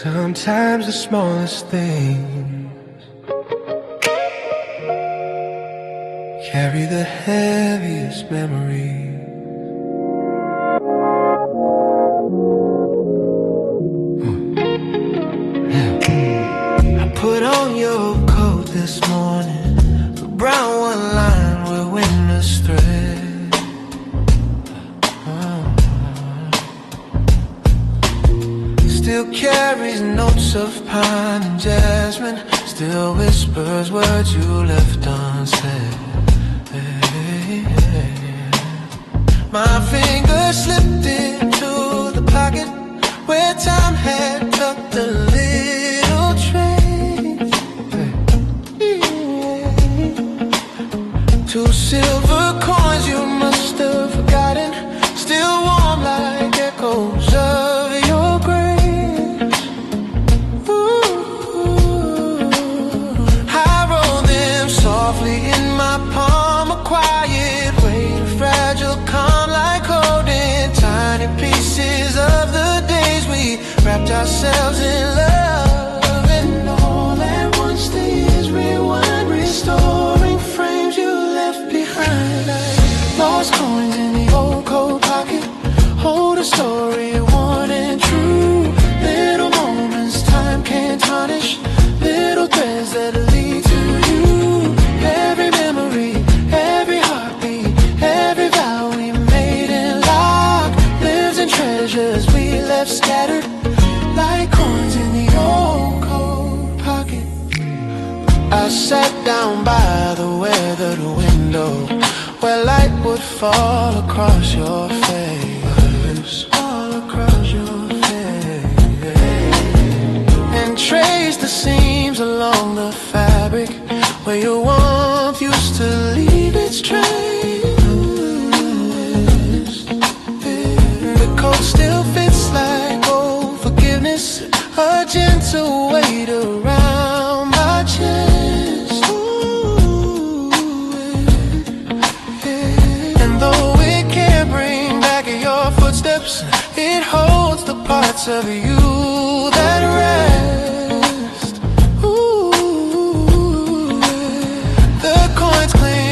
Sometimes the smallest things carry the heaviest memories. I put on your coat this morning, the brown one lined with winter's thread. Still carries notes of pine and jasmine, still whispers words you left unsaid. My fingers slipped into the pocket where time had tucked a little trace. Two silver coins you must have forgotten, still warm like echoes of your grace. Softly in my palm, a quiet way, fragile, calm, like holding tiny pieces of the days we wrapped ourselves in love. And all at once the years rewind, restoring frames you left behind. Like lost coins in the old coat pocket, hold a story worn and true. Little moments time can't tarnish, little threads that lead to you. Every memory, every heartbeat, every vow we made and locked, lives in treasures we left scattered like coins in the old coat pocket. I sat down by the weathered window where light would fall across your face, all across your face, and trace the seams along the fabric where your warmth used to leave its trace. The coat still fits like old forgiveness, a gentle weight around my chest. And though it can't bring back your footsteps, it holds the parts of you that rest.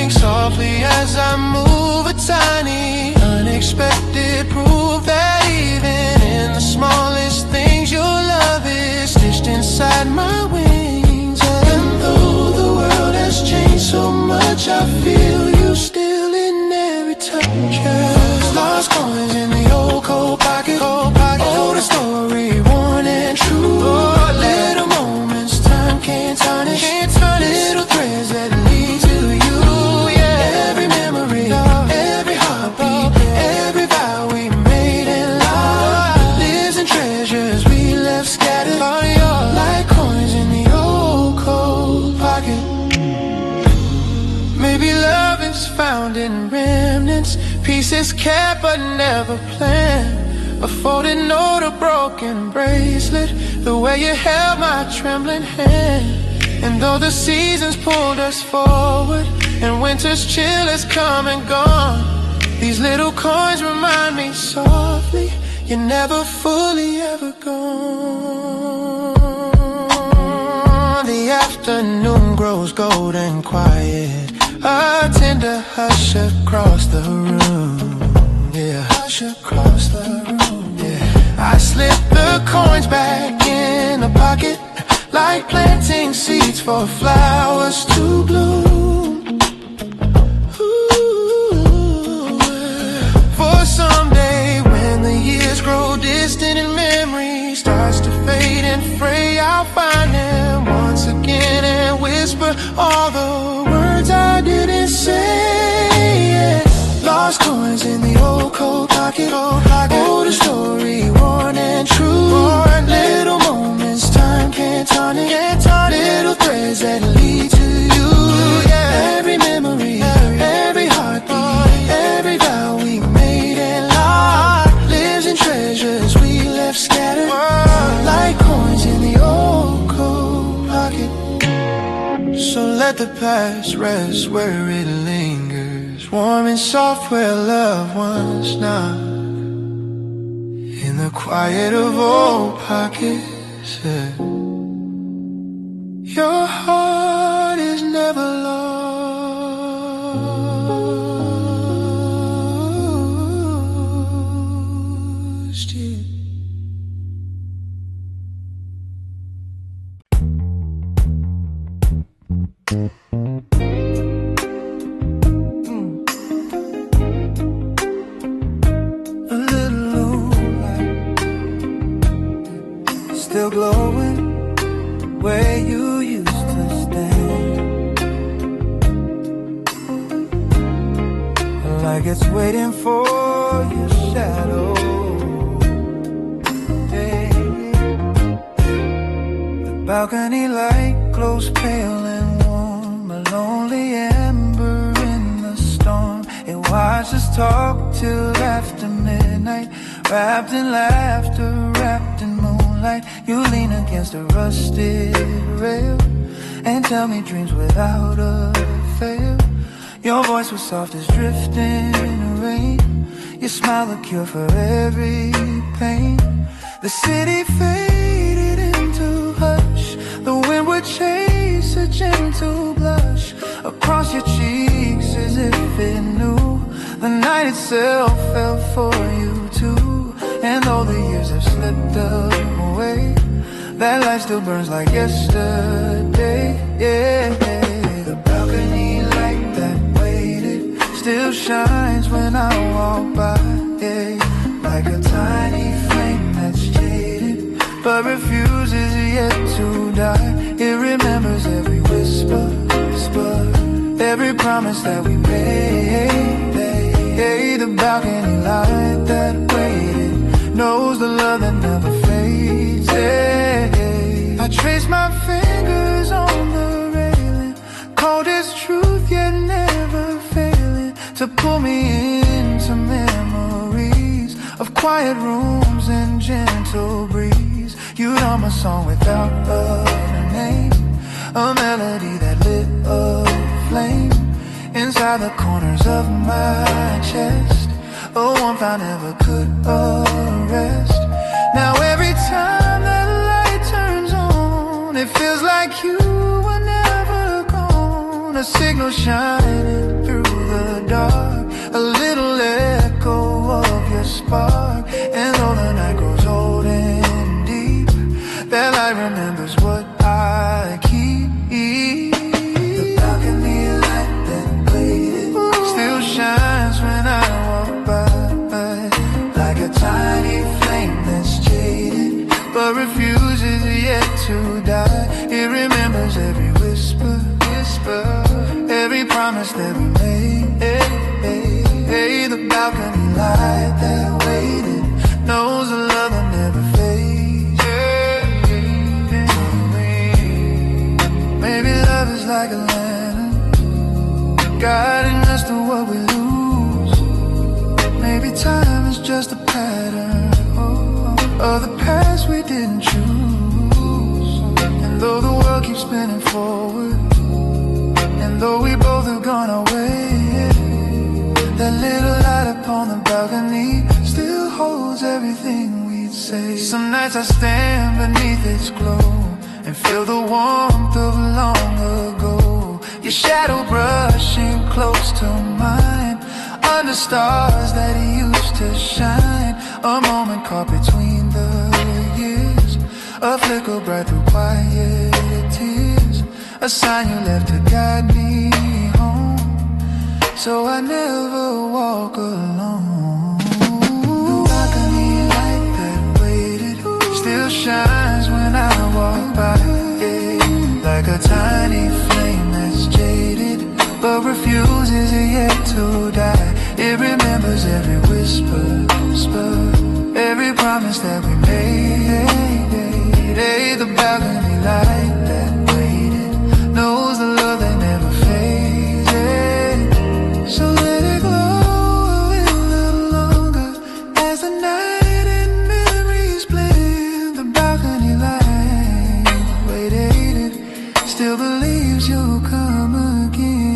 Softly as I move, a tiny, unexpected proof that even in the smallest things your love is stitched inside my wings. And though the world has changed so much, I feel you still in every touch. Lost coins in the old coat pocket, hold a story worn and true. Little moments time can't tarnish, little threads that lead to you. Every memory, every heartbeat, every vow we made and locked, lives in treasures we left scattered like coins in the old coat pocket. Maybe love is found in remnants, pieces kept but never planned. A folded note, a broken bracelet, the way you held my trembling hand. And though the seasons pulled us forward and winter's chill has come and gone, these little coins remind me softly you're never fully ever gone. The afternoon grows golden quiet, a tender hush across the room. Yeah, hush across the room. Yeah, I slip the coins back in the pocket like planting seeds for flowers to bloom. Ooh. For someday when the years grow distant and memory starts to fade and fray, I'll find them once again and whisper all the words I didn't say. Lost coins in the old coat pocket, hold a story worn and true. Little moments time can't tarnish, little threads that lead to you. Every memory, every heartbeat, every vow we made and locked, lives in treasures we left scattered like coins in the old coat pocket. So let the past rest where it lingers, warm and soft where love once knocked, in the quiet of old pockets. said, your heart is never lost yet. A little light, still glowing where you used to stand, like it's waiting for your shadow. Yeah. The balcony light glows pale and warm, a lonely ember in the storm. It watches us talk till after midnight, wrapped in laughter, wrapped in moonlight. You lean against a rusted rail and tell me dreams without a fail. Your voice was soft as drifting rain. Your smile a cure for every pain. The city faded into hush. The wind would chase a gentle blush across your cheeks as if it knew. The night itself fell for you too. And though the years have slipped away, that light still burns like yesterday. Yeah, the balcony light that waited still shines when I walk by. Yeah, like a tiny flame that's jaded but refuses yet to die. It remembers every whisper, every promise that we made. Hey, the balcony light that waited knows the love that never fades. Hey, I trace my fingers on the railing, cold as truth yet never failing, to pull me into memories of quiet rooms and gentle breeze. You'd hum a song without a name, a melody that lit a flame inside the corners of my chest, a warmth I never could arrest. Now every time that light turns on, it feels like you were never gone. A signal shining through the dark, a little echo of your spark. And though the night grows old and deep, that light remembers what I keep. The balcony light that waited still shines when I walk by, like a tiny flame that's jaded but refuses yet to die. It remembers every whisper, every promise that we made. Hey, the balcony light that waited knows a love that never fades. Maybe love is like a lantern, guiding us to what we lose. Maybe time is just a pattern of the past we didn't choose. And though the world keeps spinning forward, and though we both have gone our way, that little light upon the balcony still holds everything we'd say. Some nights I stand beneath its glow and feel the warmth of long ago. Your shadow brushing close to mine, under stars that used to shine. A moment caught between the years, a flicker bright through quiet tears, a sign you left to guide me home, so I never walk alone. The balcony light that waited still shines when I walk by, yeah, like a tiny flame that's jaded but refuses yet to die. It remembers every whisper, every promise that we made. Hey, the balcony light that waited knows the love that never fades. So let it glow a little longer as the night and memories blend. The balcony light waited, still believes you'll come again.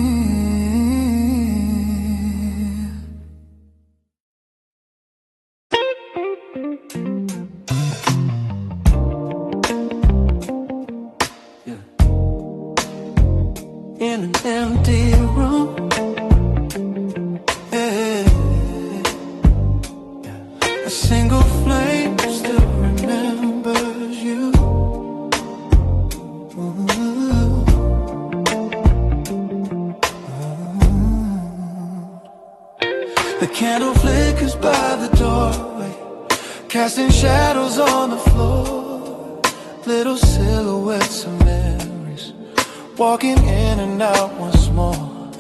The candle flickers by the doorway, casting shadows on the floor. Little silhouettes of memories, walking in and out once more.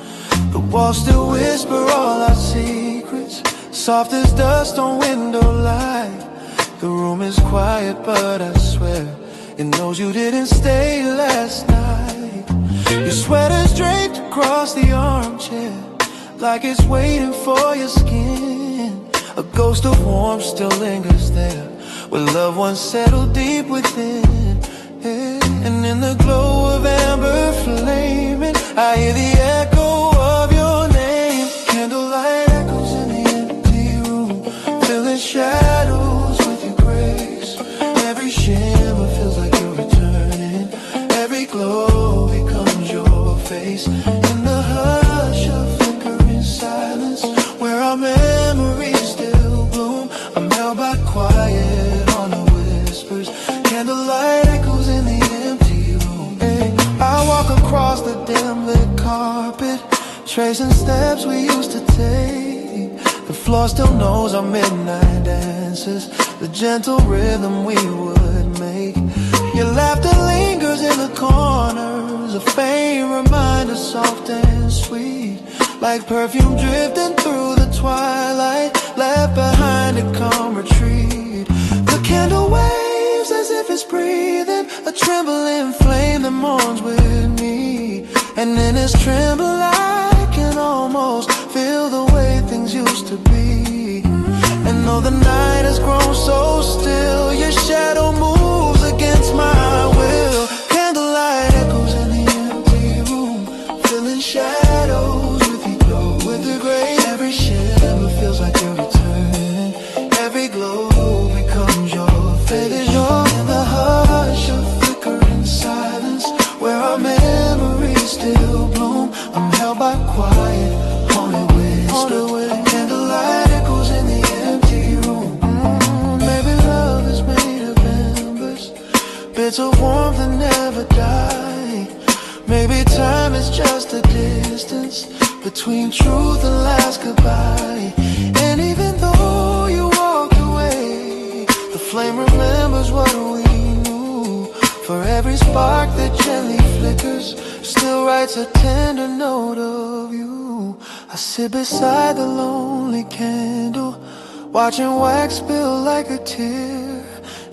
The walls still whisper all our secrets, soft as dust on window light. The room is quiet, but I swear it knows you didn't stay last night. Your sweater's draped across the armchair, like it's waiting for your skin. A ghost of warmth still lingers there, where loved ones settle deep within. And in the glow of amber flaming, I hear the echo of your name. Candlelight echoes in the empty room, filling shadows with your grace. Every shimmer feels like you're returning, every glow becomes your face. In the hush of flickering silence, where our memories still bloom, I'm held by quiet on the whispers. Candlelight echoes in the empty room. I walk across the dim lit carpet, tracing steps we used to take. The floor still knows our midnight dances, the gentle rhythm we would make. Your laughter lingers in the corners, a faint reminder, soft and sweet, like perfume drifting through the twilight, left behind to come retreat. The candle waves as if it's breathing, a trembling flame that mourns with me. And in its tremble I can almost feel the way things used to be. And though the night has grown so still, your shadow moves against my will. Candlelight echoes in the empty room, filling shadows with your glow, with the grace. Every shimmer feels like you're returning, every glow becomes your face. In the hush of flickering silence, where our memories still bloom, I'm held by quiet, haunted whisper. Candlelight echoes in the empty room. Maybe love is made of embers, bits of warmth that never die. Maybe time is just a distance between truth and last goodbye. And even though you walked away, the flame remembers what we knew. For every spark that gently flickers, still writes a tender note of you. I sit beside the lonely candle, watching wax spill like a tear.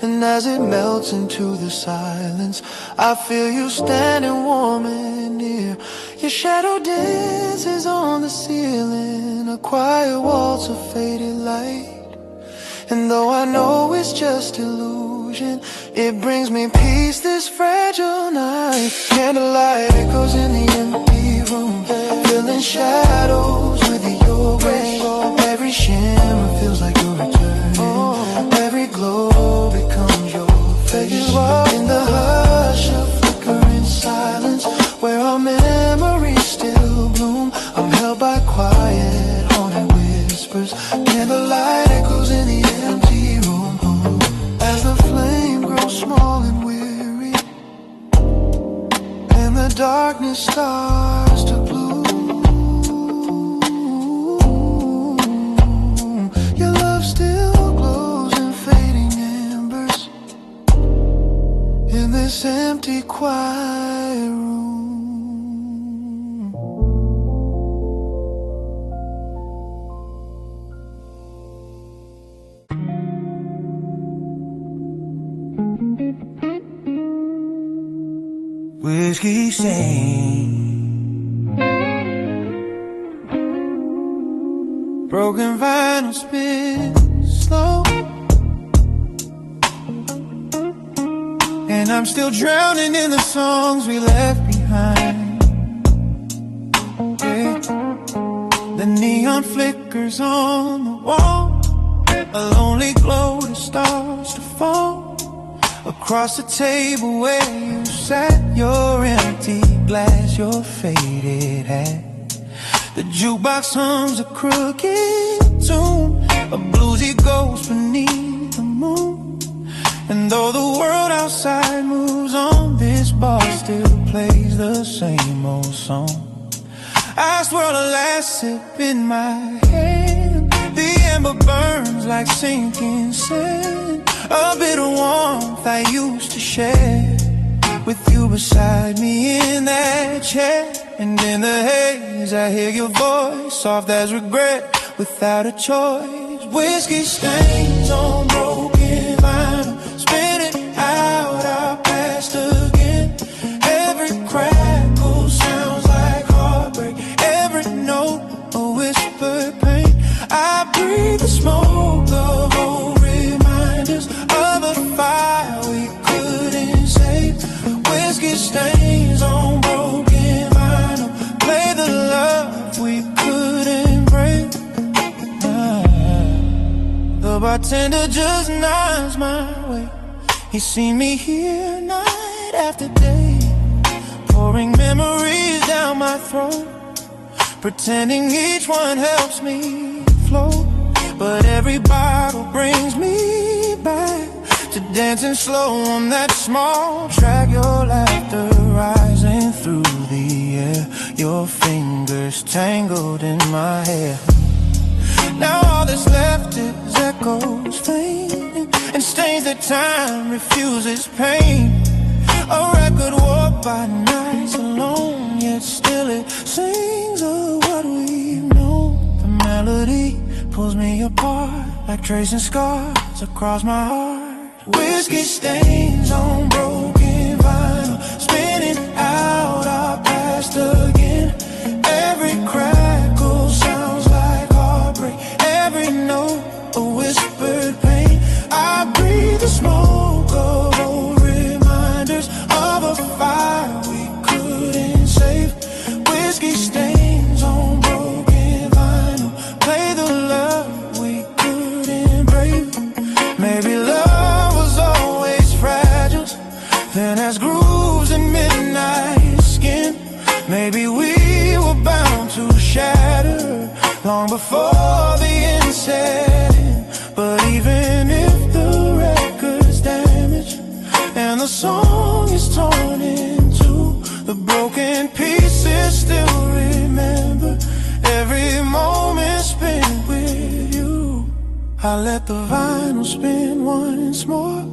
And as it melts into the silence, I feel you standing warm and near. Your shadow dances on the ceiling, a quiet waltz of faded light. And though I know it's just illusion, it brings me peace this fragile night. Candlelight echoes in the empty room, filling shadows with your grace. Every shimmer feels like you're returning, every glow becomes your face. In the hush of flickering silence, where our memories still bloom, I'm held by quiet, haunted whispers. Candlelight echoes in the empty room. As the flame grows small and weary, and the darkness starts to gloom, your love still glows in fading embers in this empty, quiet room. Whiskey sing, broken vinyl spin slow, and I'm still drowning in the songs we left behind. Yeah. The neon flickers on the wall, a lonely glow that starts to fall across the table where you sat, your empty glass, your faded hat. The jukebox hums a crooked tune, a bluesy ghost beneath the moon. And though the world outside moves on, this bar still plays the same old song. I swirl a last sip in my hand, September burns like sinking sand. A bit of warmth I used to share with you beside me in that chair. And in the haze I hear your voice, soft as regret, without a choice. Whiskey stains on broken vinyl, spinning out our past again. Every crackle sounds like heartbreak, every note a whispered pain. I breathe the smoke of old reminders of a fire we couldn't save. Whiskey stains on broken vinyl, play the love we couldn't break. The bartender just nods my way. He's seen me here night after day, pouring memories down my throat, pretending each one helps me float. But every bottle brings me back to dancing slow on that small track. Your laughter rising through the air, your fingers tangled in my hair. Now all that's left is echoes fading and stains that time refuses pain. A record warped by nights alone, yet still it sings of what we know. The melody pulls me apart like tracing scars across my heart. Whiskey stains on broken vinyl, spinning out our past again. Every crackle sounds like heartbreak, every note a whispered pain. I breathe the smoke of old reminders of a fire we couldn't save. Whiskey stains on broken vinyl, play the love we couldn't brave. Maybe love was always fragile, then has grooves in midnight skin. Maybe we were bound to shatter long before the end set in. But even if the record's damaged and the song is torn in two, the broken pieces still remember every moment spent with you. I let the vinyl spin once more,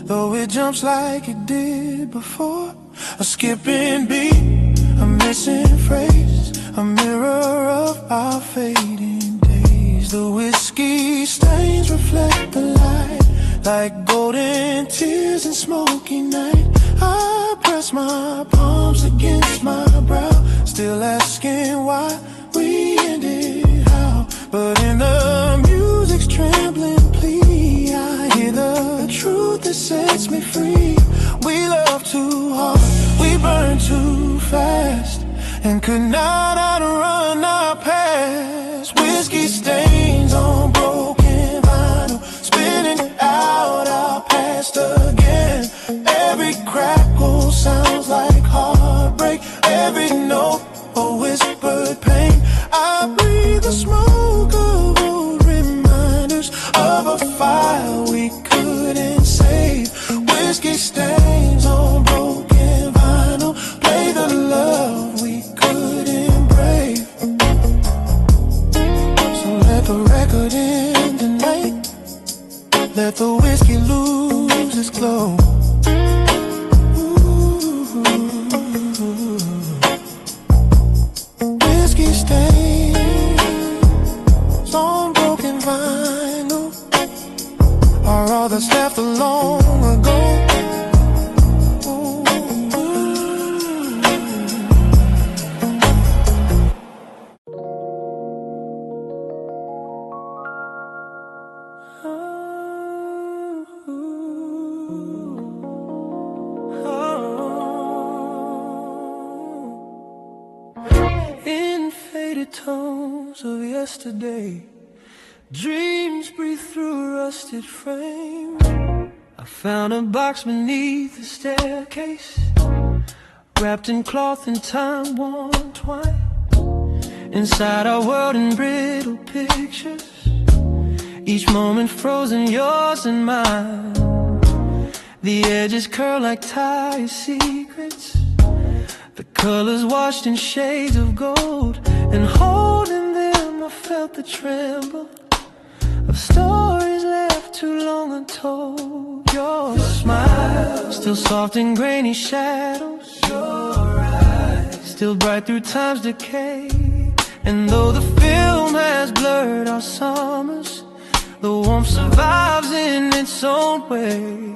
though it jumps like it did before. A skipping beat, a missing phrase, a mirror of our fading days. The whiskey stains reflect the light like golden tears in smoky night. I press my palms against my brow, still asking why we ended how. But in the music's trembling plea, I hear the truth that sets me free. We love too hard, we burn too fast, and could not outrun our past. Whiskey stains on broken vinyl, spinning out our past again. Every crackle sounds like heartbreak, every note a whispered pain. I breathe the smoke of old reminders of a fire we couldn't save. Whiskey stains on broken vinyl, play the love we couldn't brave. So let the record end tonight, let the whiskey lose its glow. Whiskey stains on broken vinyl are all that's left of long ago. In faded tones of yesterday, dreams breathe through a rusted frame. I found a box beneath the staircase, wrapped in cloth and time-worn twine. Inside our world in brittle pictures, each moment frozen, yours and mine. The edges curl like tired secrets, the colors washed in shades of gold. And holding them I felt the tremble Stories left too long untold. Your smile, still soft in grainy shadows. Your eyes, still bright through time's decay. And though the film has blurred our summers, the warmth survives in its own way.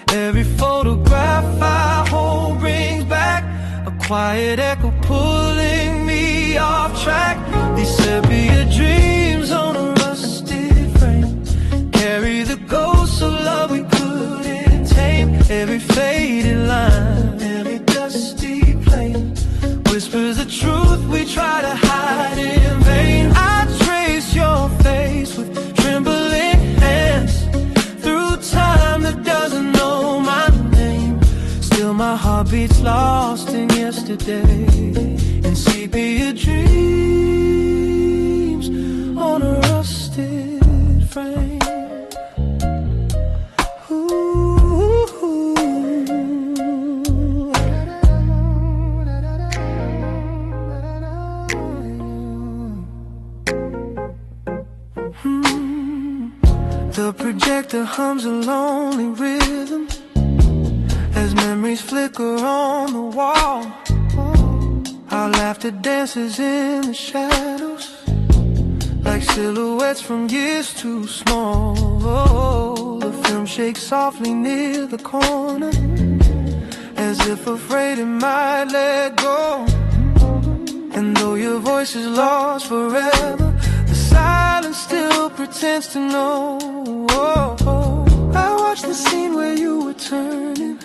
Every photograph I hold brings back a quiet echo pulling me off track. These sepia dreams on a rusted frame carry the ghosts of love we couldn't tame. Every faded line, every dusty plane whispers the truth we try to hide in vain. I trace your face with trembling hands through time that doesn't know my name. Still my heart beats lost in yesterday, in sepia dreams on a rusted frame. The projector hums a lonely rhythm as memories flicker on the wall. Our laughter dances in the shadows like silhouettes from years too small. The film shakes softly near the corner as if afraid it might let go. And though your voice is lost forever, the silence still pretends to know. I watched the scene where you were turning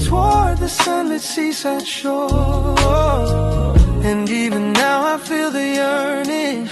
toward the sunlit seaside shore. And even now I feel the yearning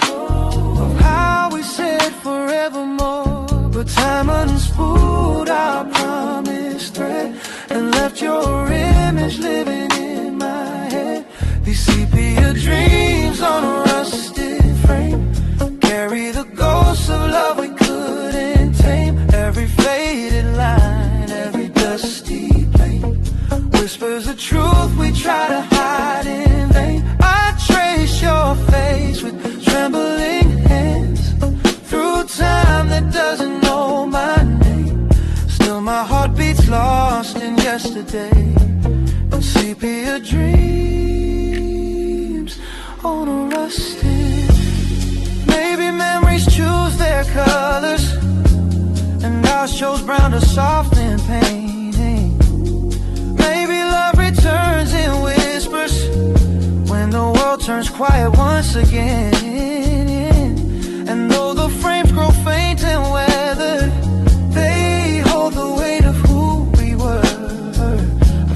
of how we said forevermore. But time unspooled our promise thread and left your image living in my head. These sepia dreams on a rusted frame carry the ghosts of love we couldn't tame. Every faded line, every dusty plane whispers the truth we try to hide in vain. I trace your face with trembling hands through time that doesn't know my name. Still my heart beats lost in yesterday, in sepia dreams on a rusted. Maybe memories choose their colors and ours chose brown to soften pain. Maybe love returns in whispers when the world turns quiet once again. And though the frames grow faint and weathered, they hold the weight of who we were.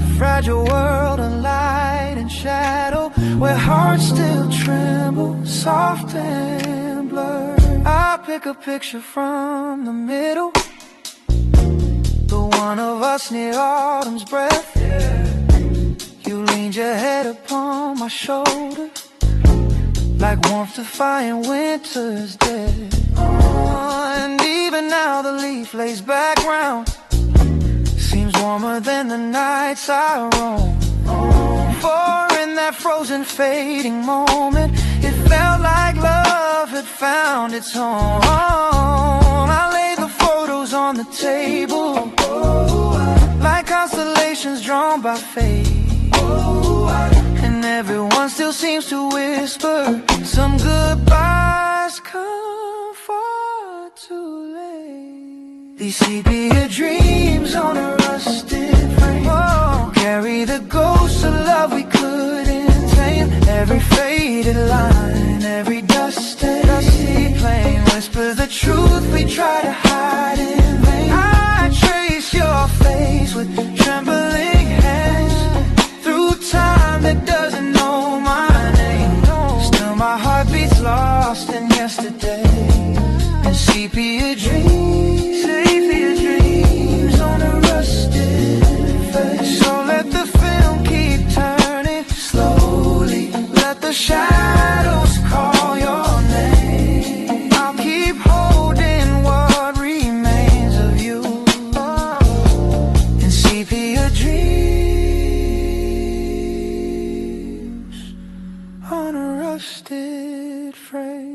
A fragile world of light and shadow where hearts still tremble, soft and blurred. I pick a picture from the middle, the one of us near autumn's breath. You leaned your head upon my shoulder like warmth defying winter's dead. And even now the leaf lays back round seems warmer than the nights I roam. For in that frozen fading moment it felt like love had found its home. I laid the photos on the table like constellations drawn by fate. And everyone still seems to whisper some goodbyes come far too late. These sepia dreams on a rusted frame carry the ghosts of love we couldn't tame. Every faded line, every dusty plane whispers the truth we try to hide in vain. I trace your face with trembling hands through time that doesn't know my name. Still my heart beats lost in yesterday, in sepia dreams on a rusted face. So let the film keep turning slowly, let the shadows call your name. I'll keep holding what remains of you, in sepia dreams on a rusted frame.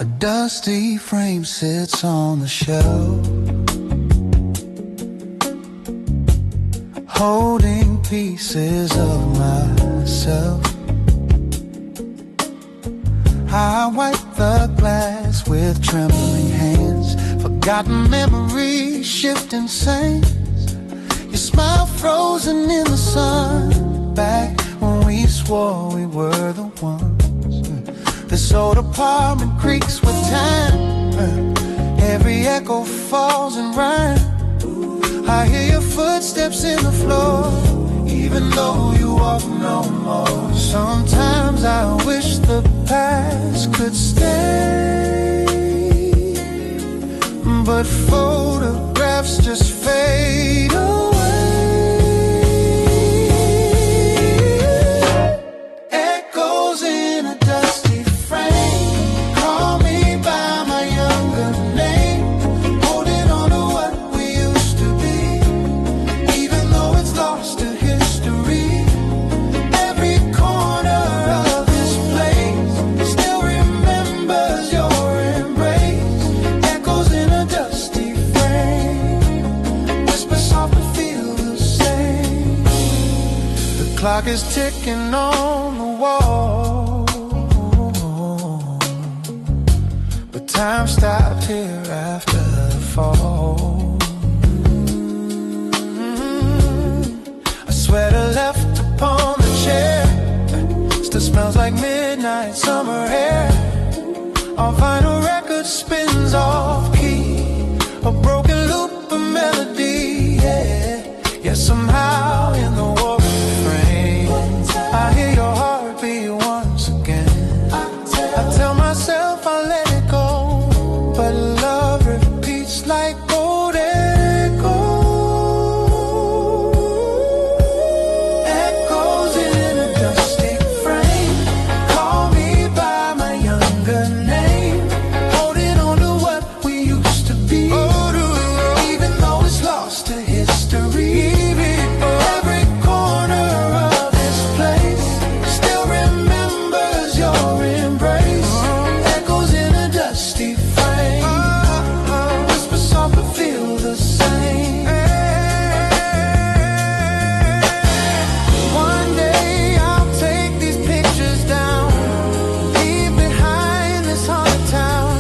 A dusty frame sits on the shelf, holding pieces of myself. I wipe the glass with trembling hands, forgotten memories, shifting sands. Your smile frozen in the sun, back when we swore we were the ones. This old apartment creaks with time, every echo falls in rhyme. I hear your footsteps in the floor, even though you walk no more. Sometimes I wish the past could stay, but photographs just fade away. Echoes in a dusty frame, call me by my younger name, holding on to what we used to be, even though it's lost to history. Every corner of this place still remembers your embrace. Echoes in a dusty frame, whisper soft but feel the same. The clock is ticking on the wall, but time stopped here after the fall. A sweater left upon the chair still smells like midnight summer air. Our vinyl record spins off key, a broken loop of melody, yeah. Yeah, somehow in the war refrain, I hear your heartbeat once again. I tell myself I'll let it go, but love repeats like old echoes. Echoes in a dusty frame, call me by my younger name, holding on to what we used to be, even though it's lost to history. Every corner of this place still remembers your embrace. Echoes in a dusty frame, whisper soft but feel the same. One day I'll take these pictures down, leave behind this haunted town,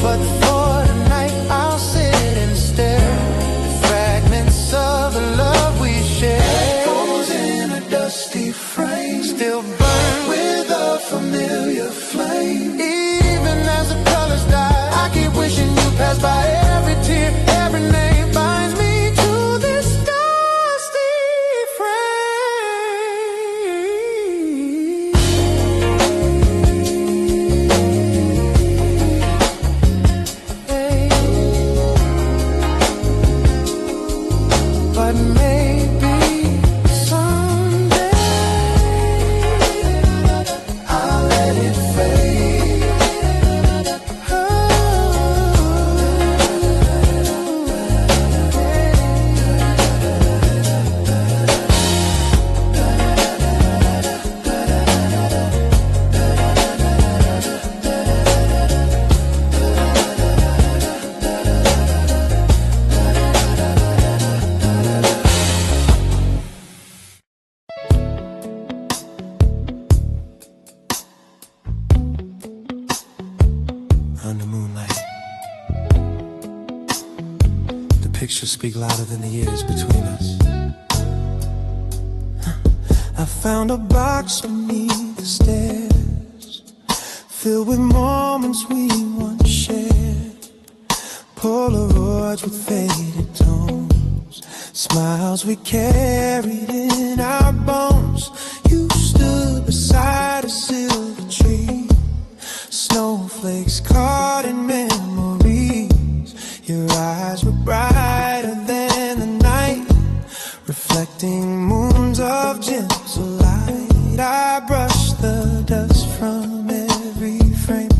but for tonight I'll sit and stare at fragments of the love we shared. Echoes in a dusty frame, still burn with a familiar flame. Even as the colors die, I keep wishing you passed by. Every tear, every name binds me to this dusty frame. But maybe someday I'll let it fade. Under moonlight, the pictures speak louder than the years between us. I found a box beneath the stairs, filled with moments we once shared. Polaroids with faded tones, smiles we carried in our bones. You stood beside a silver tree, snowflakes caught in memories. Your eyes were brighter than the night, reflecting moons of gentle light. I brushed the dust from every frame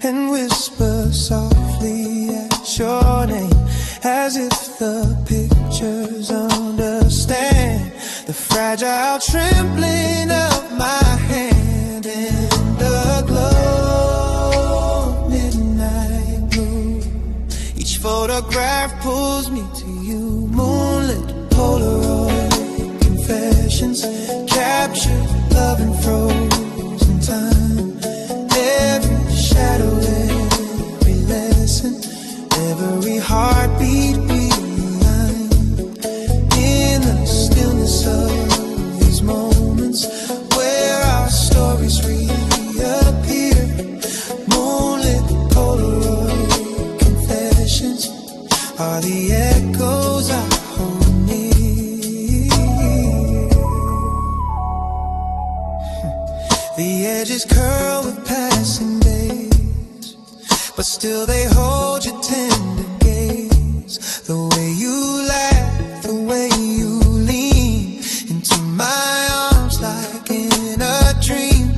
and whisper softly at your name, as if the pictures understand the fragile trembling of my hand in the glow of midnight. photograph pulls me to you. Moonlit Polaroid confessions, captured love and frozen time. Every shadow, every lesson, every heartbeat realigned. In the stillness of these moments where our stories reappear. Moonlit Polaroid confessions are the echoes I hold near. The edges curl with passing days, but still they hold your tender gaze. The way you laugh, the way you lean into my arms like in a dream.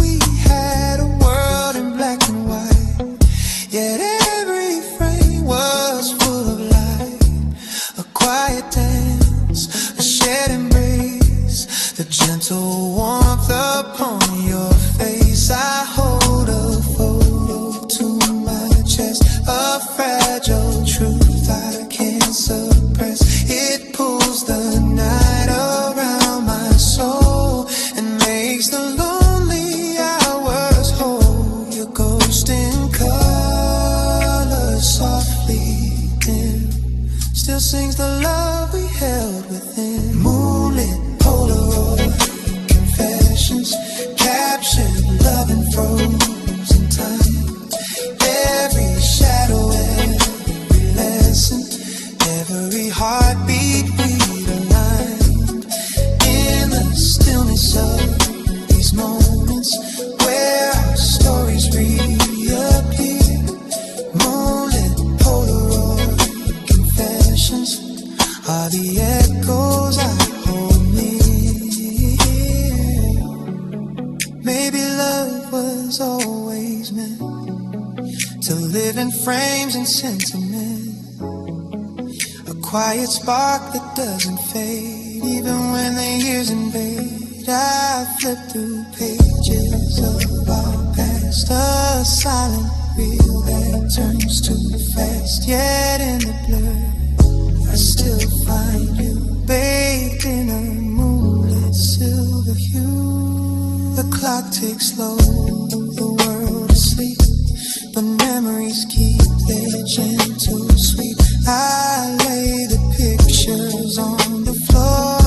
We had a world in black and white, yet every frame was full of light. A quiet dance, a shared embrace, the gentle warmth upon your face. I hold a photo to my chest, a fragile truth I can't suppress. It pulls the night around my soul and makes the lonely hours whole. Your ghost in color softly dim still sings the love we held within. Moonlit Polaroid confessions, captured love and frozen time. Every shadow, every lesson, every heartbeat realigned. In the stillness of these moments where our stories reappear. Moonlit Polaroid confessions are the echoes I hold near. Maybe love was always meant to live in frames and sentiment, a quiet spark that doesn't fade even when the years invade. I flip through pages of our past, a silent reel that turns too fast. Yet in the blur I still find you, bathed in a moonlit silver hue. The clock ticks slow, the world is asleep, but memories keep their gentle sweep. I lay the pictures on the floor,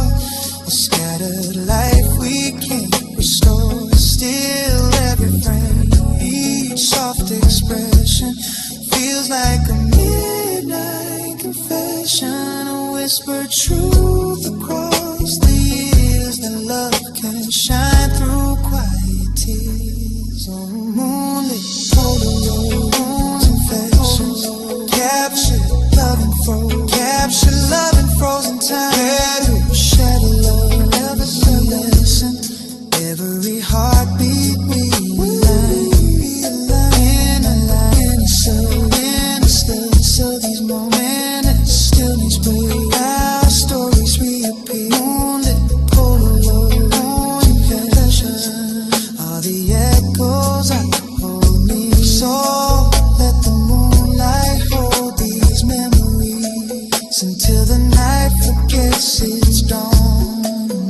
a scattered life we can't restore. Still every frame, each soft expression feels like a midnight confession, a whispered truth across the years that love can shine through quiet tears. On moonlit Polaroid confessions, captured love and frozen, captured love and frozen time. Every shadow, love, every lesson, every heartbeat realigned. In a stillness of these moments, stillness break. Our stories reappear. Moonlit Polaroid confessions are the echoes I hold near. So let the moonlight hold these memories until the night forgets its dawn.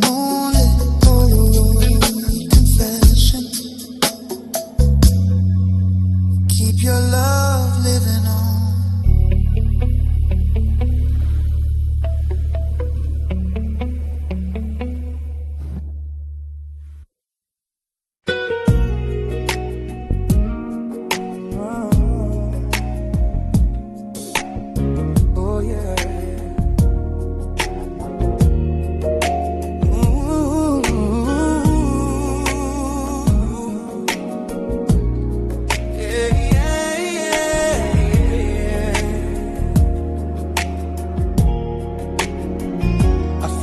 Moonlit Polaroid confession, keep your love living on. Oh yeah.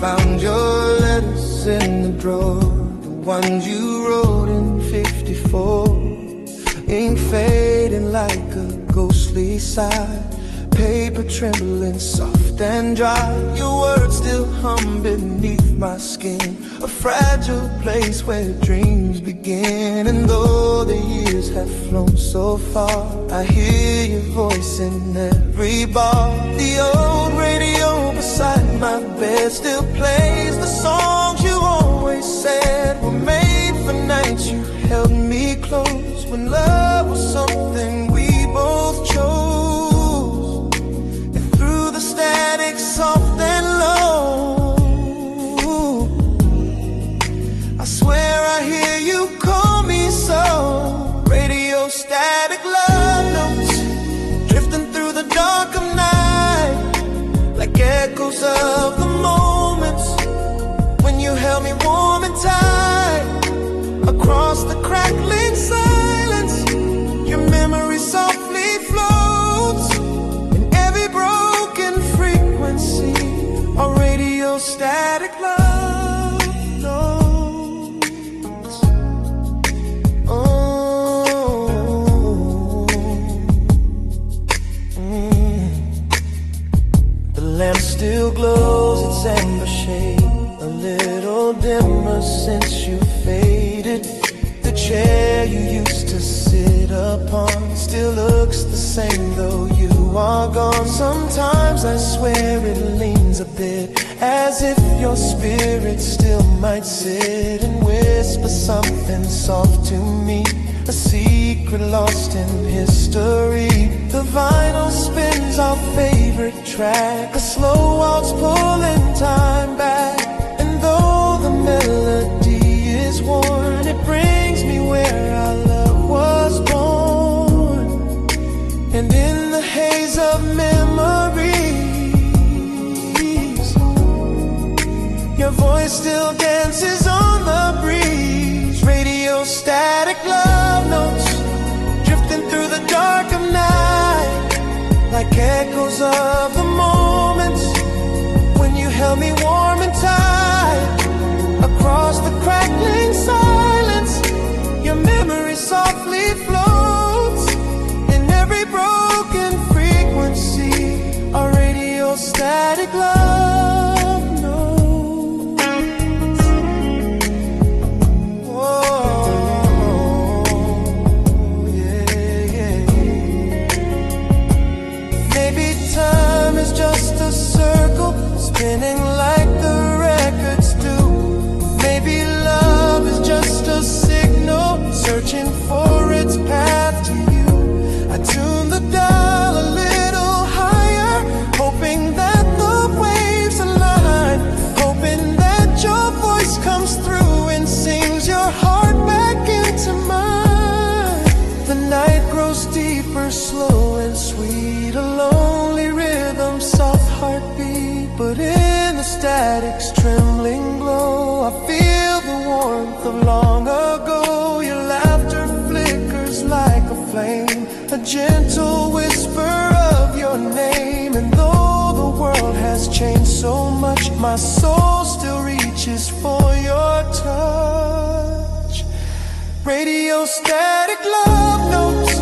Found your letters in the drawer, the ones you wrote in '54. Ink fading like a ghostly sigh, paper trembling soft and dry. Your words still hum beneath my skin, a fragile place where dreams begin. And though the years have flown so far, I hear your voice in every bar. The old radio beside my bed still plays the songs you always said were made for nights you held me close, when love was something we both chose. And through the static soft and low, I swear I hear you call me so. Radio static love notes drifting through the dark of night, like echoes of the moments when you held me warm and tight. Across the crackling silence, your memory softly floats. In every broken frequency, a radio static love notes. Oh, The lamp still glows its amber shade, a little dimmer since you faded. The chair you used to sit upon still looks the same though you are gone. Sometimes I swear it leans a bit, as if your spirit still might sit and whisper something soft to me, a secret lost in history. The vinyl spins our favorite track, a slow waltz pulling time back. And though the melody is worn, it brings me where our love was born. And in the haze of memories, your voice still dances on the breeze. Radio static love notes drifting through the dark of night, like echoes of the moments when you held me warm and tight. Across the crackling silence, your memory softly floats. In every broken frequency, a radio static love notes. Whoa, yeah, yeah. Maybe time is just a circle spinning like the records do. Maybe love is just a signal searching for its path to you. I tune the dial a little higher, hoping that the waves align, hoping that your voice comes through and sings your heart back into mine. The night grows deeper, slow and sweet, a lonely rhythm, soft heartbeat. But in the static's trembling glow, I feel the warmth of long ago. Your laughter flickers like a flame, a gentle whisper of your name. And though the world has changed so much, my soul still reaches for your touch. Radio static love notes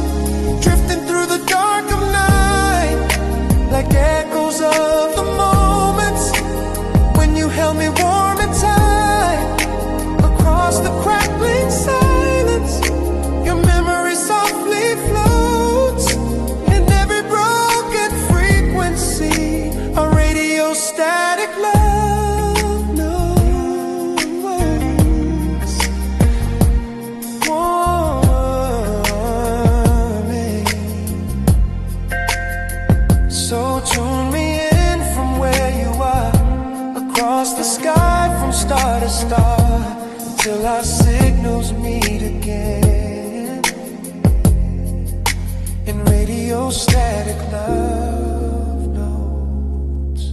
drifting through the dark of night, like echoes of the moments when you held me warm and tight. Across the crackling silence, your memory softly floats. In every broken frequency, a radio static love notes. Warming. So tune me in from where you are, across the sky from star to star, till our signals meet again in radio static love notes.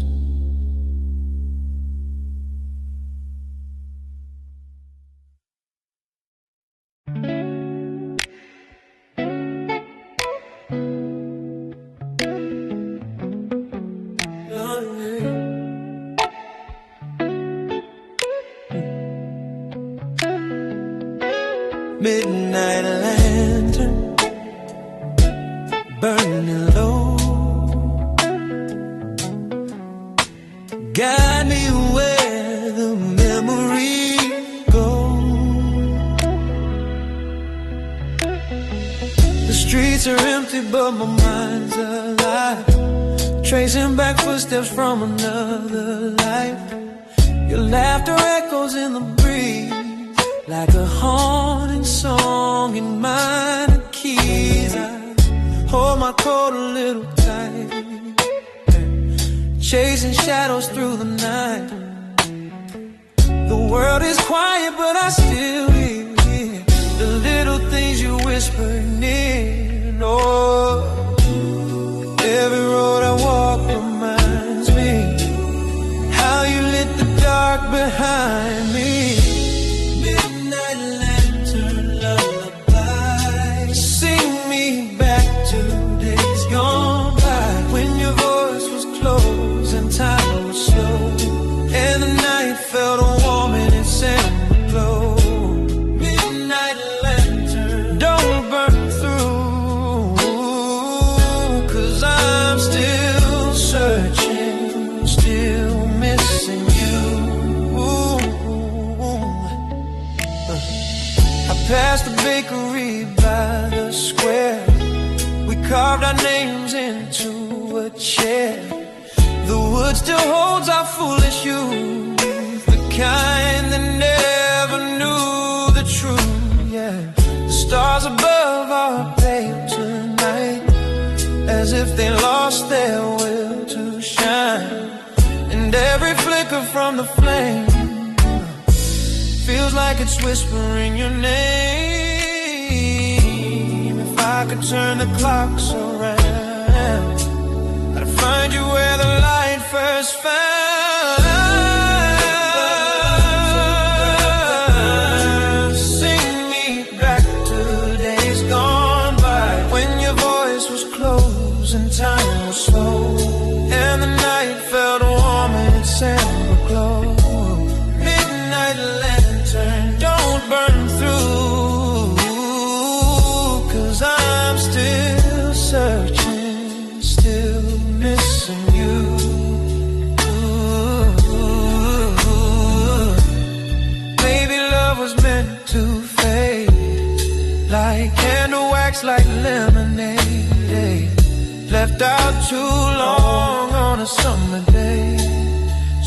Midnight lantern burning low, guide me where the memory goes. The streets are empty but my mind's alive, tracing back footsteps from another life. Your laughter echoes in the breeze like a haunting song in minor keys. I hold my coat a little tight, chasing shadows through the night. The world is quiet, but I still hear the little things you whisper near. Oh, every road I walk reminds me how you lit the dark behind me. Midnight lantern lullaby, sing me back to days gone by, when your voice was close and time was slow, and the night felt warm in its amber glow. Midnight lantern, don't burn through, 'cause I'm still searching, still missing you. I passed the bakery by the square, we carved our names into a chair. The wood still holds our foolish youth, the kind that never knew the truth. Yeah, the stars above are pale tonight, as if they lost their will to shine. And every flicker from the flame feels like it's whispering your name. If I could turn the clocks around, I'd find you where the light first found. Sing me back to days gone by, when your voice was close and time was slow, and the night felt warm in its amber glow. Midnight lantern, don't burn through, 'cause I'm still searching, still missing you. Maybe love was meant to fade, like candle wax, like lemonade, left out too long on a summer day.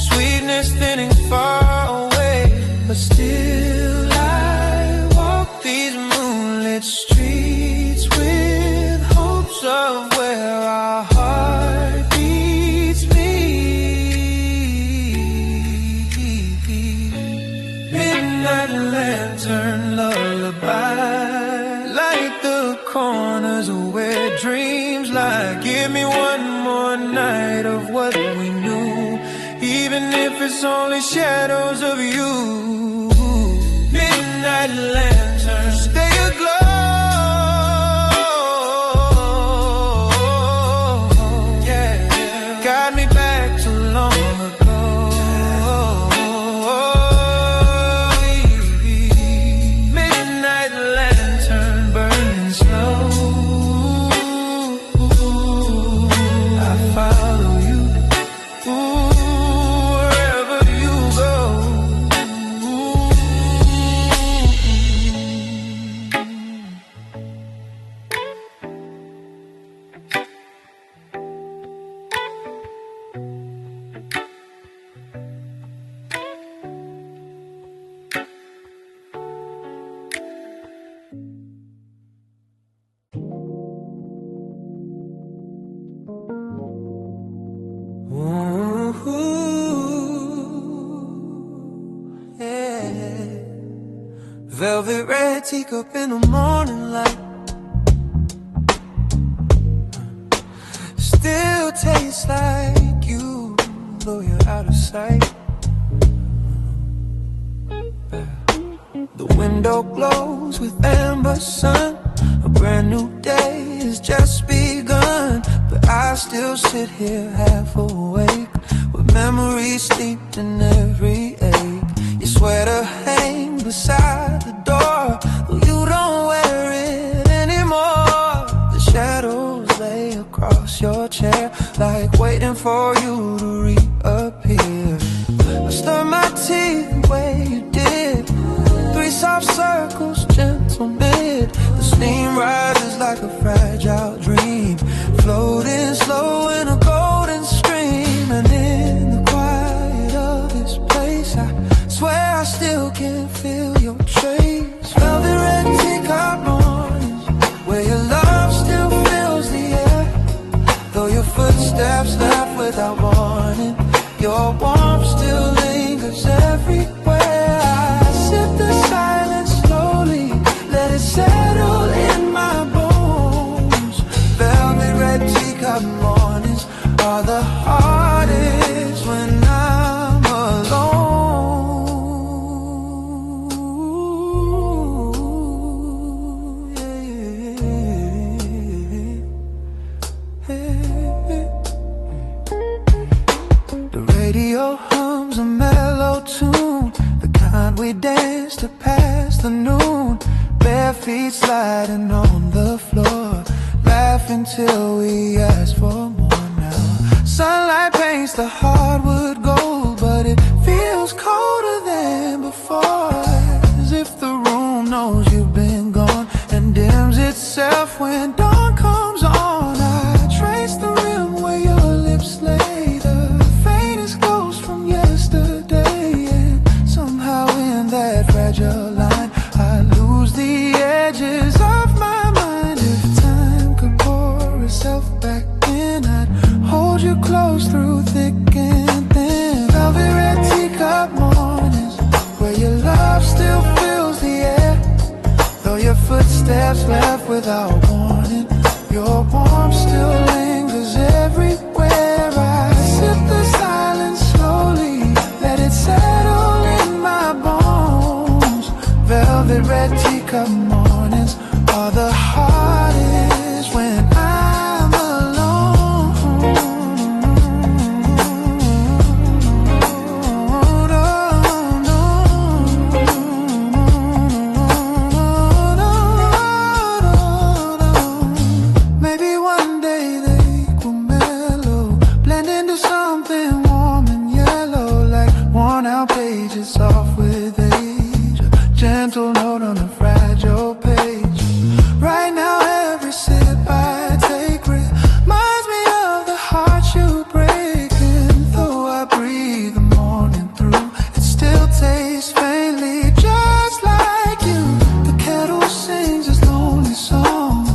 Sweetness thinning far away, but still I walk these moonlit streets with hopes of where our heartbeats meet. Midnight lantern lullaby, light the corners where dreams lie. Give me one more night of what we knew, even if it's only shadows of you. Midnight lantern, stay aglow. Yeah, guide me back to long ago. Midnight lantern, burning slow. I follow you. Wherever you go. Velvet red teacup in the morning light, still tastes like you, though you're out of sight. The window glows with amber sun, a brand new day has just begun, but I still sit here half awake, with memories steeped in every ache. Your sweater hangs beside the door, but you don't wear it anymore. The shadows lay across your chair, like waiting for you to reappear. stir my tea the way you did. 3 soft circles, gentle mid. The steam rises like a fragile dream, floating slow in a golden stream. And in the quiet of this place, I swear I still can feel your trace. Velvet red teacup mornings, where your love still fills the air. Though your footsteps left without warning, your warmth still lingers everywhere. I sip the silence slowly, let it settle in my bones. Velvet red teacup mornings are the hardest when I'm alone. The radio hums a mellow tune, the kind we dance to pass the noon. Bare feet sliding on the floor, laughing till we ask for more now. Sunlight paints the hardwood gold, but it feels colder than before. As if the room knows you've been gone and dims itself when dawn comes on. I trace the rim where your lips lay, the faintest ghost from yesterday. And somehow in that fragile line, I lose the edges of my mind. If time could pour itself back in, I'd hold you close through thick and thin. Velvet red teacup mornings, where your love still fills the air. Though your footsteps left without warning, your warmth still lingers everywhere. I sip the silence slowly, let it settle in my bones. Velvet red teacup mornings are the hardest when I'm alone. Maybe one day they will mellow, blend into something warm and yellow, like worn out pages soft with age, a gentle note on a fragile page. Right now every sip I take reminds me of the heart you break. And though I breathe the morning through, it still tastes faintly just like you. The kettle sings its lonely song,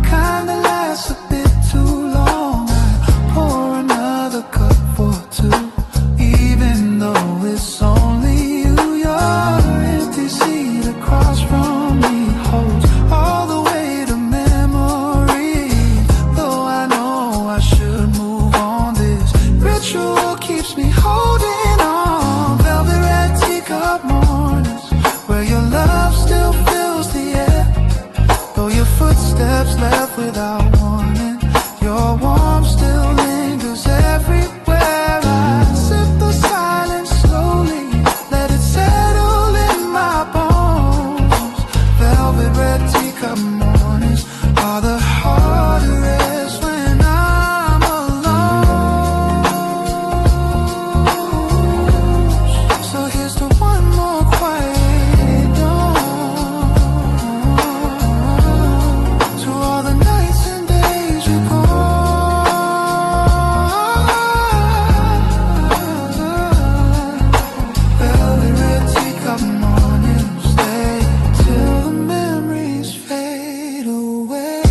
kind that lasts a bit too long. I pour another cup for two, even though it's only you. Your empty seat across from me holds all the weight of memory. Though I know I should move on, this ritual keeps me holding on. Velvet red teacup mornings, where your love still fills the air. Though your footsteps left without warning, your warmth still lingers everywhere. I sip the silence slowly, let it settle in my bones. Velvet red teacup mornings are the hardest when I'm alone. So here's to one more quiet dawn, to all the nights and days you're gone. Velvet red teacup mornings, stay till the memories fade away.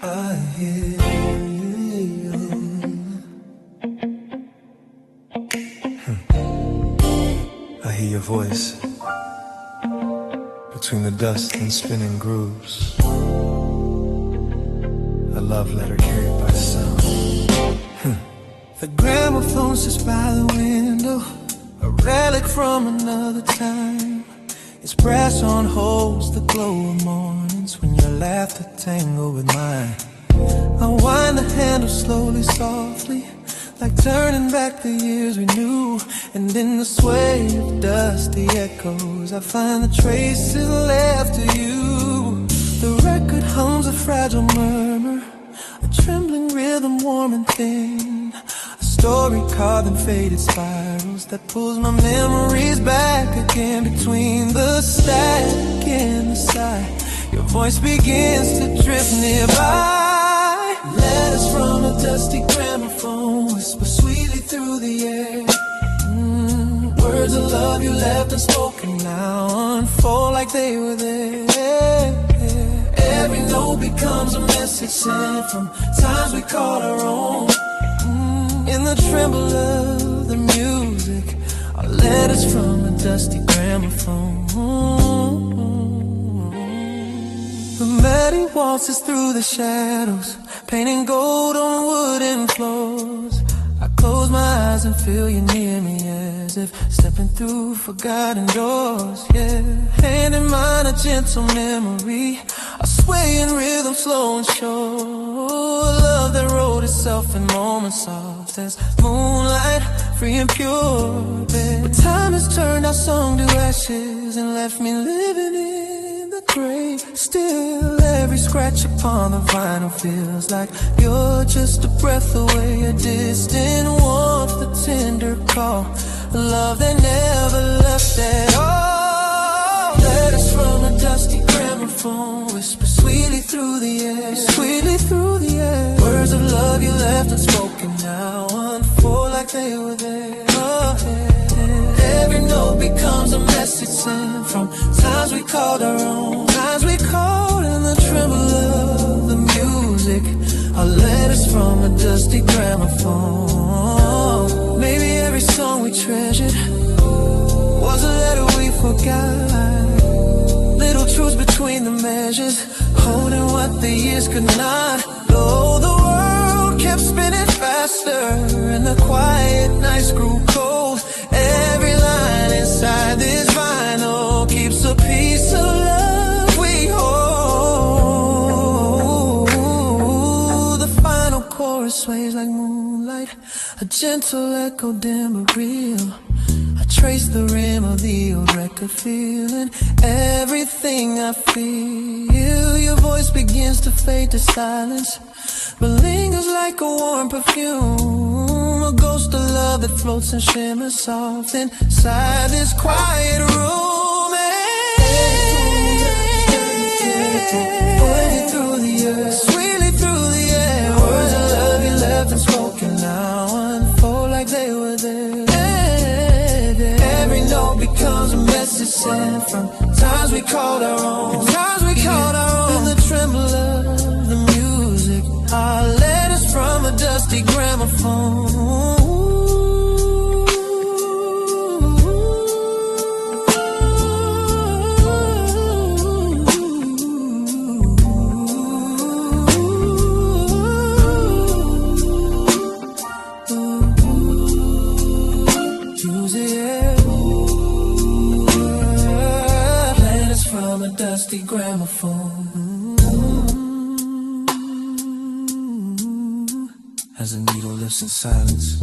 I hear you. I hear your voice between the dust and spinning grooves. A love letter carried by sound. The gramophone sits by the window, a relic from another time. Its brass on holds the glow of mornings when your laughter tangled with mine. I wind the handle slowly, softly, like turning back the years we knew. And in the sway of dusty echoes, I find the traces left of you. The record hums a fragile murmur, a trembling rhythm warm and thin, a story carved in faded spirals that pulls my memories back again. Between the static and the sigh, your voice begins to drift nearby. Letters from a dusty gramophone whisper sweetly through the air. Words of love you left unspoken now unfold like they were there. Every note becomes a message sent from times we called our own. In the tremble of the music, our letters from a dusty gramophone. The melody waltzes through the shadows, painting gold on wooden floors. I close my eyes and feel you near me, as if stepping through forgotten doors. Yeah, hand in mine, a gentle memory, a swaying rhythm, slow and sure. A love that wrote itself in moments soft as moonlight, free and pure. But time has turned our song to ashes and left me living in the grave. Still, every scratch upon the vinyl feels like you're just a breath away, a distant warmth, a tender call, a love that never left at all. Letters from a dusty gramophone whisper sweetly through the air, sweetly through the air. Words of love you left unspoken now unfold like they were there. Oh, yeah. Every note becomes a message sent from times we called our own, times we called in the tremble of the music. Our letters from a dusty gramophone. Maybe every song we treasured was a letter we forgot. Little truths between the measures, holding what the years could not. Though the world kept spinning faster and the quiet nights grew cold, every line inside this vinyl keeps a piece of love we hold. The final chorus sways like moonlight, a gentle echo, dim but real. I trace the rim of the old record, feeling everything I feel. Your voice begins to fade to silence, but lingers like a warm perfume, a ghost of love that floats and shimmers soft inside this quiet room. Way through the air, sweetly through the air. Words of love you left unspoken now unfold like they were there. Every note becomes a message sent from times we called our own, times we called our own. In the tremble of the music, our letters from a dusty gramophone. Dusty gramophone. As a needle lifts in silence,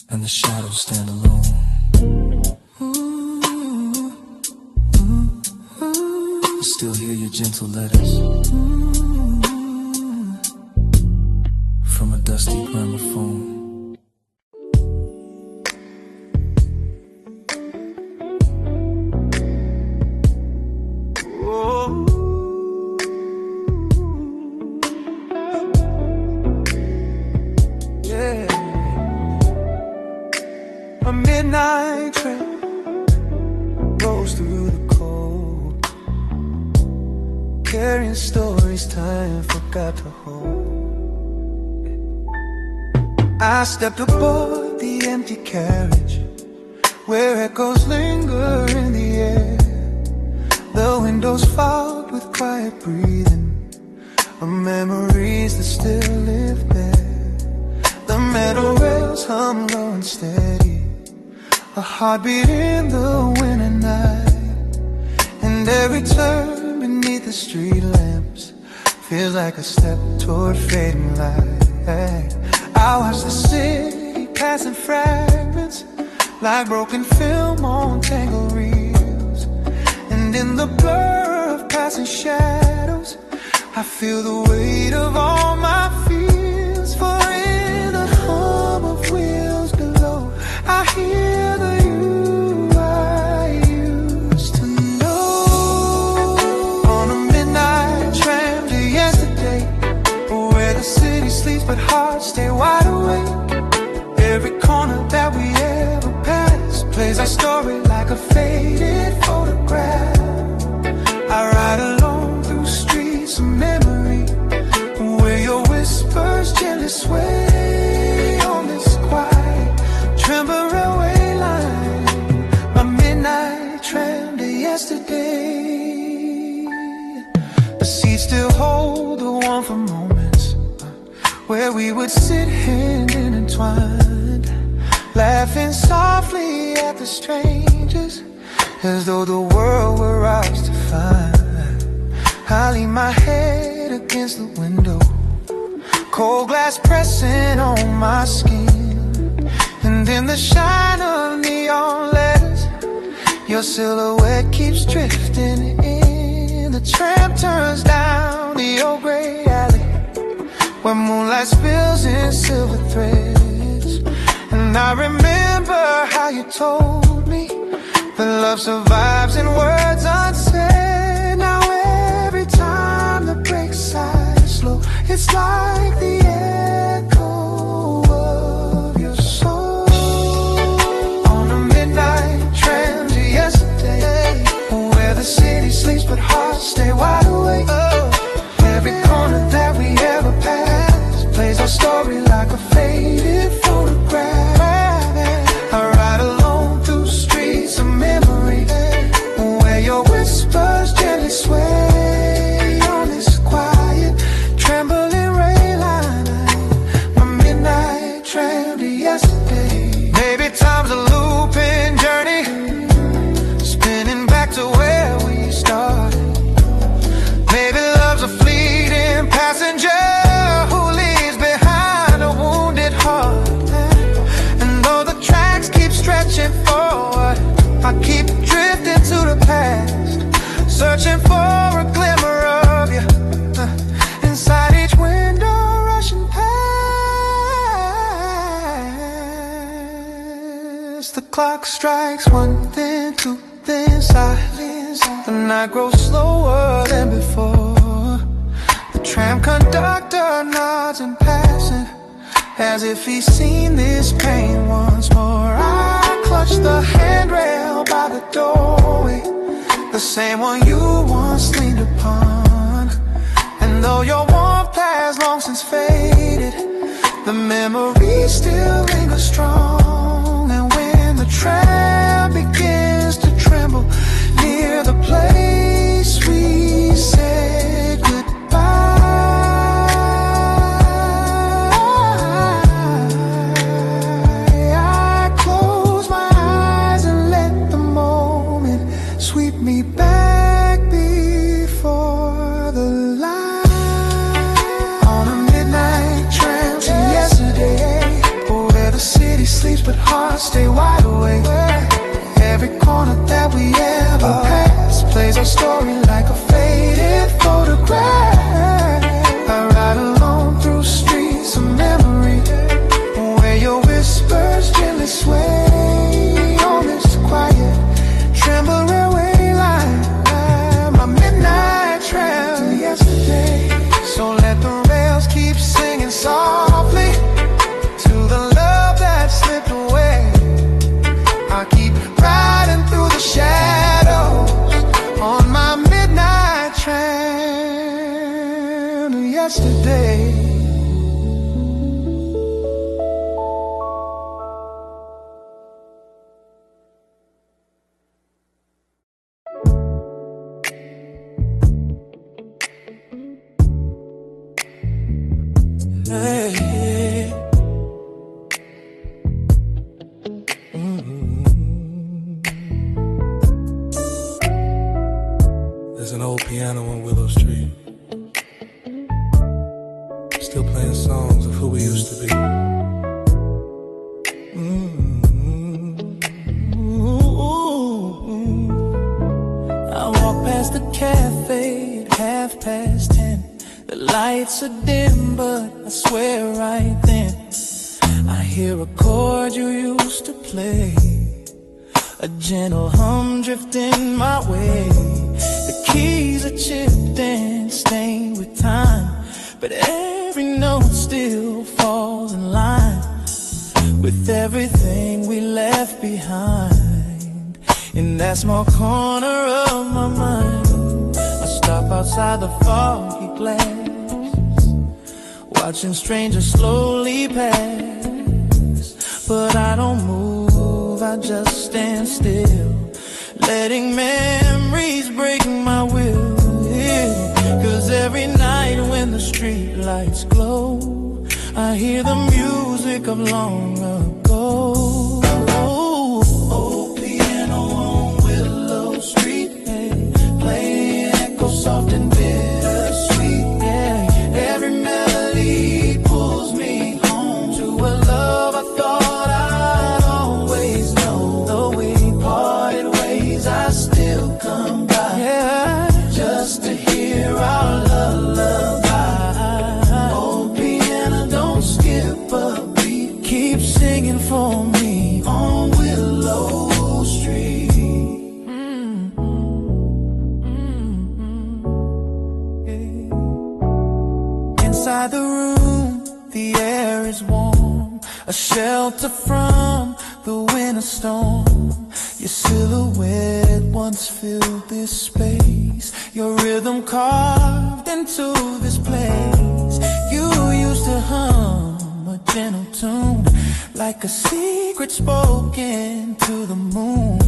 and the shadows stand alone. I still hear your gentle letters from a dusty gramophone. A midnight train rolls through the cold, carrying stories time forgot to hold. I stepped aboard the empty carriage, where echoes linger in the air. The windows fogged with quiet breathing of memories that still live there. The metal rails hum low and steady, a heartbeat in the winter night, and every turn beneath the street lamps feels like a step toward fading light. I watch the city passing fragments like broken film on tangled reels. And in the blur of passing shadows, I feel the weight of all my fears. For in the hum of wheels below, I hear the you I used to know. On a midnight tram to yesterday, where the city sleeps but hearts stay wide awake. Every corner that we ever passed plays our story like a faded photograph. I ride alone through streets of memory, where your whispers gently sway on this quiet tremble railway line. My midnight tram to yesterday. The seats still hold the warmth for moments where we would sit hand intertwined, laughing softly at the strangers, as though the world were ours to find. I lean my head against the window, cold glass pressing on my skin, and in the shine of neon letters, your silhouette keeps drifting in. The tram turns down the old gray alley, where moonlight spills in silver threads. And I remember how you told me that love survives in words unsaid. Now every time the brakes sigh slow, it's like the echo of your soul. On a midnight tram to yesterday, where the city sleeps but hearts stay wide awake. Every corner that we ever passed plays our story like a faded photograph. I ride alone through streets of memory, where your whispers gently sway on this quiet, trembling rail line. My midnight tram to yesterday. Maybe time's a looping journey, spinning back to where we started. Maybe love's a fleeting passenger who leaves behind a wounded heart. And though the tracks keep stretching forward, I keep drifting to the past, searching for a glimmer of you inside each window rushing past. The clock strikes one, then two, then silence. The night grows slower than before. The tram conductor nods in passing, as if he's seen this pain once more. I clutch the handrail by the doorway, the same one you once leaned upon. And though your warmth has long since faded, the memories still linger strong. And when the tram begins to tremble near the place we said goodbye, I close my eyes and let the moment sweep me back before the light. On a midnight tram to yesterday, where the city sleeps but hearts stay wide awake. Every corner that we ever passed plays our story like a faded photograph. I ride alone through streets of memory, where your whispers gently sway on this quiet tremble railway line. My midnight tram to yesterday. So let the rails keep singing softly to the love that slipped away. piano on Willow Street, still playing songs of who we used to be. I walk past the cafe at 10:30. The lights are dim, but I swear right then I hear a chord you used to play, a gentle hum drifting my way. The keys are chipped and stained with time, but every note still falls in line with everything we left behind. In that small corner of my mind, I stop outside the foggy glass, watching strangers slowly pass. But I don't move, I just stand still, letting memories break my will. Yeah. 'Cause every night when the street lights glow, I hear the music of long ago. Oh, piano on Willow Street, hey, playing echo soft and bittersweet. Yeah. Every melody pulls me home to a love I thought I'd always know. Though we parted ways, I still come by, yeah, just to hear our lullaby. Oh, piano, don't skip a beat, keep singing for me on Willow Street. Yeah. Inside the room, the air is warm, a shelter from the winter storm. Your silhouette once filled this space, your rhythm carved into this place. You used to hum a gentle tune, like a secret spoken to the moon.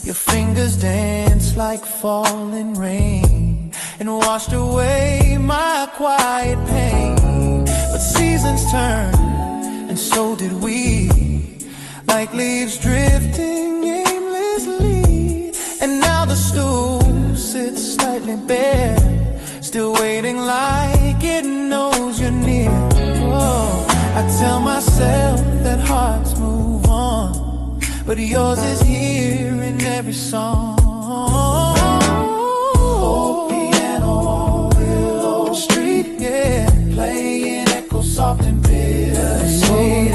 Your fingers danced like falling rain and washed away my quiet pain. But seasons turned, and so did we, like leaves drifting aimlessly. And now the stool sits slightly bare, still waiting like it knows you're near. Oh, I tell myself that hearts move on, but yours is here in every song. Oh, piano on Willow Street, yeah, playing echo soft and bittersweet.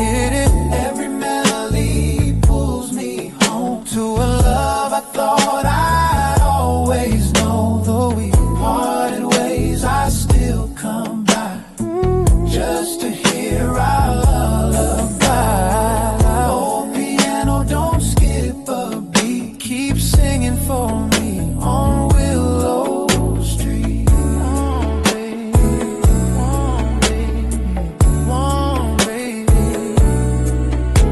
Every melody pulls me home to a love I thought I'd always know. Though we parted ways, I still come by, just to hear our lullaby. Oh, piano, don't skip a beat, keep singing for me